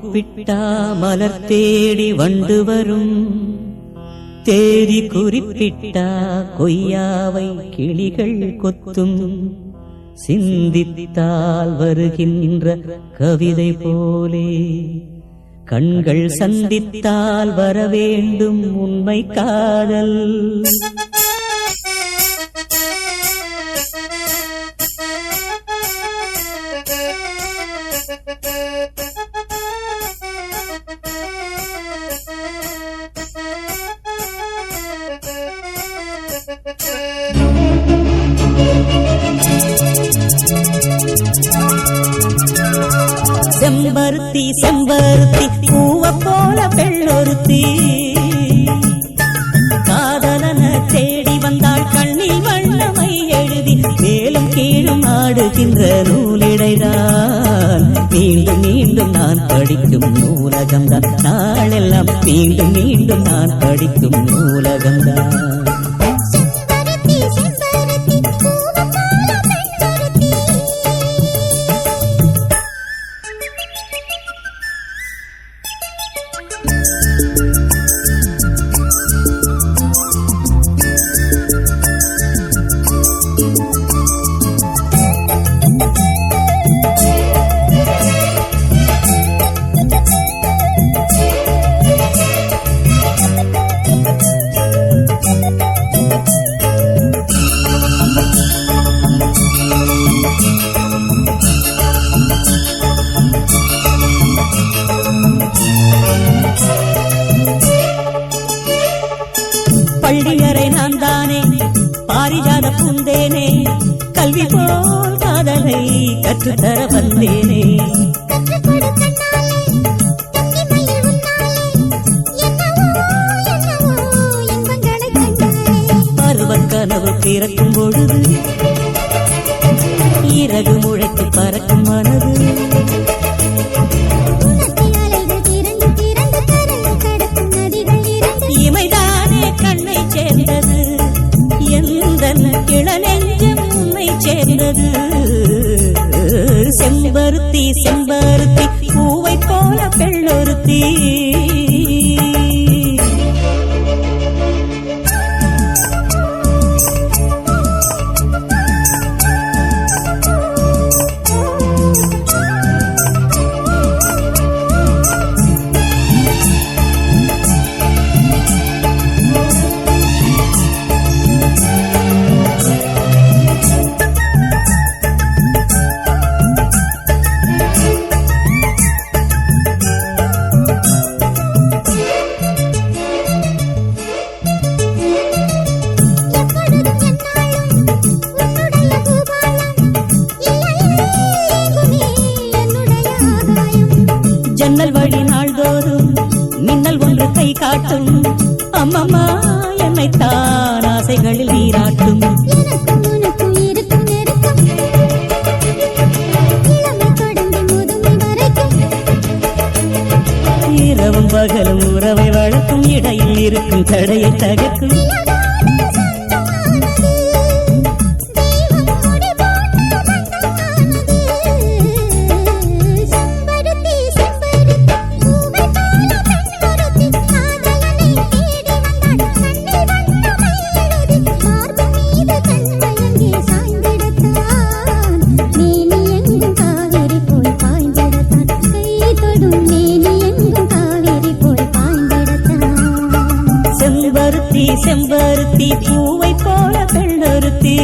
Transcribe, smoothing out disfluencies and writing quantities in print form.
கூப்பிட்டா மலர் தேடி வண்டு வரும், தேதி குறிப்பிட்டா கொய்யாவை கிளிகள் கொத்தும். சிந்தித்தால் வருகின்ற கவிதை போலே கண்கள் சந்தித்தால் வரவேண்டும் உண்மை காதல். செம்பருத்தி செம்பருத்தி பூவ போல பெண்ணொருத்தி, காதலன தேடி வந்தாள் கண்ணில் வண்ணமை எழுதி. மேலும் கீழும் ஆடுகின்ற நூலிடைதான் மீண்டும் மீண்டும் நான் படிக்கும் நூலகம்தான். நாளெல்லாம் மீண்டும் மீண்டும் நான் படிக்கும் நூலகம்தான். பள்ளியறை நான் தானே பாரிஜாத பூந்தேனே, கல்வி போல் காதலை கற்றுத்தர வந்தேனே. பருவக் கனவு பிறக்கும் பொழுது இறகு முளைத்து பறக்கும் மனது. இமைதானே கண்ணை சேர்ந்தது, எந்த இளநெஞ்சம் உன்னை சேர்ந்தது. செம்பருத்தி செம்பருத்தி பூவை போல பெண்ணொருத்தி. ஜன்னல் வழி நாள்தோறும் மின்னல் ஒன்று கை காட்டும். அம்மம்மா என்னைத்தான் ஆசைகளில் நீராட்டும். இரவும் பகலும் உறவை வளர்க்கும், இடையில் இருக்கும் தடையை தகர்க்கும். செம்பருத்தி பூவை போல பெண்ணொருத்தி.